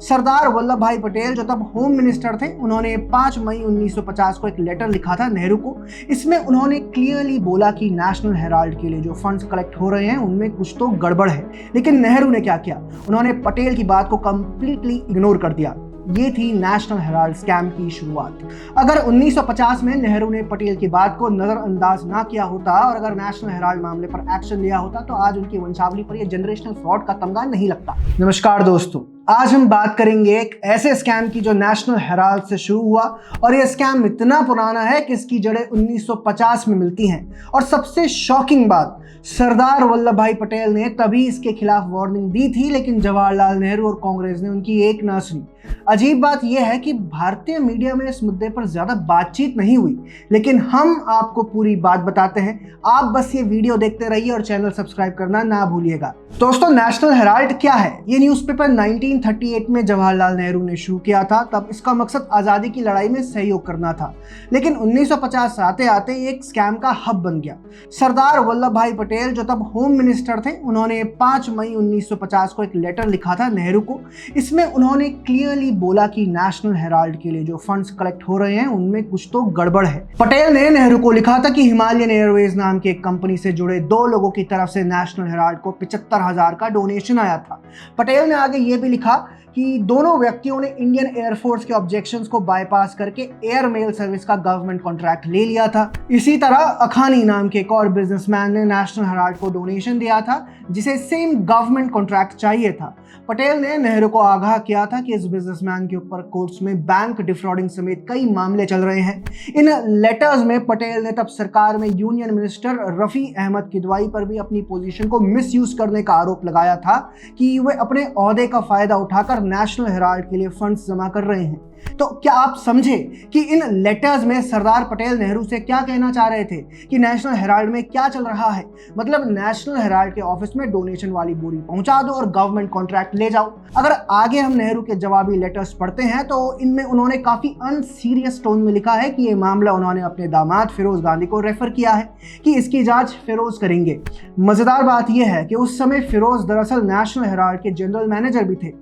सरदार वल्लभ भाई पटेल जो तब होम मिनिस्टर थे, उन्होंने 5 मई 1950 को एक लेटर लिखा था नेहरू को। इसमें उन्होंने क्लियरली बोला कि नेशनल हेराल्ड के लिए जो फंड्स कलेक्ट हो रहे हैं उनमें कुछ तो गड़बड़ है। लेकिन नेहरू ने क्या किया, उन्होंने पटेल की बात को कंप्लीटली इग्नोर कर दिया। ये थी नेशनल हेराल्ड स्कैम की शुरुआत। अगर 1950 में नेहरू ने पटेल की बात को नजरअंदाज ना किया होता और अगर नेशनल हेराल्ड मामले पर एक्शन लिया होता तो आज उनकी वंशावली पर यह जनरेशनल फ्रॉड का तमगा नहीं लगता। नमस्कार दोस्तों, आज हम बात करेंगे एक ऐसे स्कैम की जो नेशनल हेराल्ड से शुरू हुआ और यह स्कैम इतना पुराना है कि इसकी जड़ें 1950 में मिलती हैं। और सबसे शॉकिंग बात, सरदार वल्लभ भाई पटेल ने तभी इसके खिलाफ वार्निंग दी थी, लेकिन जवाहरलाल नेहरू और कांग्रेस ने उनकी एक ना सुनी। अजीब बात यह है कि भारतीय मीडिया में इस मुद्दे पर ज्यादा बातचीत नहीं हुई, लेकिन हम आपको पूरी बात बताते हैं। आप बस ये वीडियो देखते रहिए और चैनल सब्सक्राइब करना ना भूलिएगा। दोस्तों, नेशनल हेराल्ड क्या है? ये न्यूज़पेपर 1938 में जवाहरलाल नेहरू ने शुरू किया था। तब इसका मकसद आज़ादी की लड़ाई में सहयोग करना था, लेकिन 1950 आते आते एक स्कैम का हब बन गया। सरदार वल्लभ भाई पटेल जो तब होम मिनिस्टर थे, उन्होंने 5 मई 1950 को एक लेटर लिखा था नेहरू को। इसमें उन्होंने क्लियरली बोला कि नेशनल हेराल्ड के लिए जो फंड्स कलेक्ट हो रहे हैं उनमें कुछ तो गड़बड़ है। पटेल ने नेहरू को लिखा था कि हिमालयन एयरवेज नाम की एक कंपनी से जुड़े 2 लोगों की तरफ से नेशनल हेराल्ड को 75,000 का डोनेशन आया था। पटेल ने आगे ये भी लिखा कि दोनों व्यक्तियों ने इंडियन एयरफोर्स के ऑब्जेक्शंस को बाईपास करके एयर मेल सर्विस का गवर्नमेंट कॉन्ट्रैक्ट ले लिया था। इसी तरह अखानी नाम के एक और बिजनेसमैन ने नेशनल हेराल्ड को डोनेशन दिया था, जिसे सेम गवर्नमेंट कॉन्ट्रैक्ट चाहिए था। पटेल ने नेहरू को आगाह किया था कि इस बिजनेसमैन के ऊपर कोर्ट्स में बैंक डिफ्रॉडिंग समेत कई मामले चल रहे हैं। इन लेटर्स में पटेल ने तब सरकार में यूनियन मिनिस्टर रफी अहमद किदवाई पर भी अपनी पोजीशन को मिसयूज करने का आरोप लगाया था कि वे अपने ओहदे का फायदा उठाकर नेशनल हेराल्ड के लिए फंड्स जमा कर रहे हैं। तो क्या आप समझे कि इन लेटर्स में सरदार पटेल नेहरू से क्या कहना चाह रहे थे कि नेशनल हेराल्ड में क्या चल रहा है? मतलब नेशनल हेराल्ड के ऑफिस में डोनेशन वाली बोरी पहुंचा दो और गवर्नमेंट कॉन्ट्रैक्ट ले जाओ। अगर आगे हम नेहरू के जवाबी लेटर्स पढ़ते हैं तो इनमें उन्होंने काफी अनसीरियस टोन में लिखा है कि यह मामला उन्होंने अपने दामाद फिरोज गांधी को रेफर किया है कि इसकी जांच फिरोज करेंगे। मजेदार बात यह है कि उस समय फिरोज दरअसल नेशनल हेराल्ड के जनरल मैनेजर भी थे।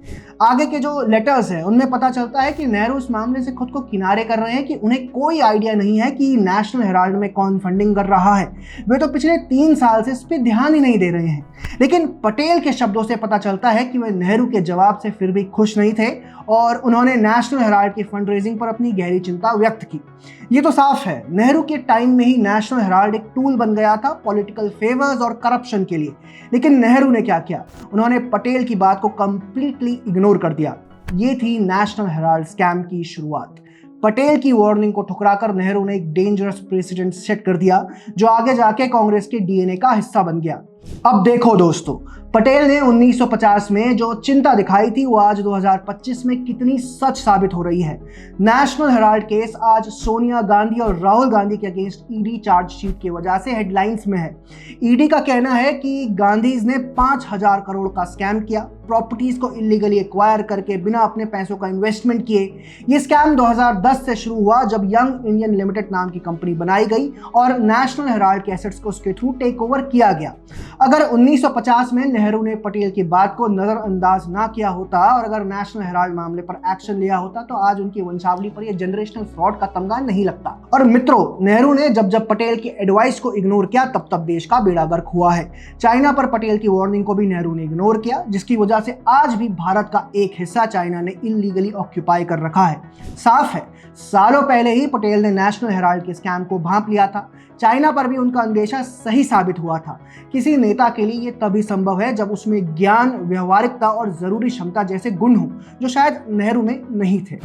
आगे के जो लेटर्स हैं उनमें पता चलता है कि नेहरू इस मामले से खुद को किनारे कर रहे हैं कि उन्हें कोई आइडिया नहीं है कि नेशनल हेराल्ड में कौन फंडिंग कर रहा है। वे तो पिछले 3 साल से इस पर ध्यान ही नहीं दे रहे हैं। लेकिन पटेल के शब्दों से पता चलता है कि वे नेहरू के जवाब से फिर भी खुश नहीं थे और उन्होंने नेशनल हेराल्ड की फंड रेजिंग पर अपनी गहरी चिंता व्यक्त की। ये तो साफ है, नेहरू के टाइम में ही नेशनल हेराल्ड एक टूल बन गया था पॉलिटिकल फेवर्स और करप्शन के लिए। लेकिन नेहरू ने क्या किया, उन्होंने पटेल की बात को कंप्लीटली इग्नोर कर दिया। ये थी नेशनल हेराल्ड स्कैम की शुरुआत। पटेल की वार्निंग को ठुकराकर नेहरू ने एक डेंजरस प्रेसिडेंट सेट कर दिया जो आगे जाके कांग्रेस के डीएनए का हिस्सा बन गया। अब देखो दोस्तों, पटेल ने 1950 में जो चिंता दिखाई थी वो आज 2025 में कितनी सच साबित हो रही है। नेशनल हेराल्ड केस आज सोनिया गांधी और राहुल गांधी के अगेंस्ट ईडी चार्जशीट की वजह से हेडलाइंस में है। ईडी का कहना है कि गांधीज ने 5,000 करोड़ का स्कैम किया, प्रॉपर्टीज को इलीगली एक्वायर करके बिना अपने पैसों का इन्वेस्टमेंट किए। ये स्कैम 2010 से शुरू हुआ जब यंग इंडियन लिमिटेड नाम की कंपनी बनाई गई और नेशनल हेराल्ड के एसेट्स को उसके थ्रू टेक ओवर किया गया। अगर 1950 में नेहरू ने पटेल की बात को नजरअंदाज ना किया होता और अगर नेशनल हेराल्ड मामले पर एक्शन लिया होता तो आज उनकी वंशावली पर यह जनरेशनल फ्रॉड का तमगा नहीं लगता। और मित्रों, नेहरू ने जब पटेल की एडवाइस को इग्नोर किया तब देश का बेड़ा गर्क हुआ है। चाइना पर पटेल की वार्निंग को भी नेहरू ने इग्नोर किया, जिसकी वजह से आज भी भारत का एक हिस्सा चाइना ने इलीगली ऑक्यूपाई कर रखा है। साफ है, सालों पहले ही पटेल ने नेशनल हेराल्ड के स्कैम को भांप लिया था। चाइना पर भी उनका अंदेशा सही साबित हुआ था। किसी नेता के लिए यह तभी संभव है जब उसमें ज्ञान, व्यवहारिकता और जरूरी क्षमता जैसे गुण हो, जो शायद नेहरू में नहीं थे।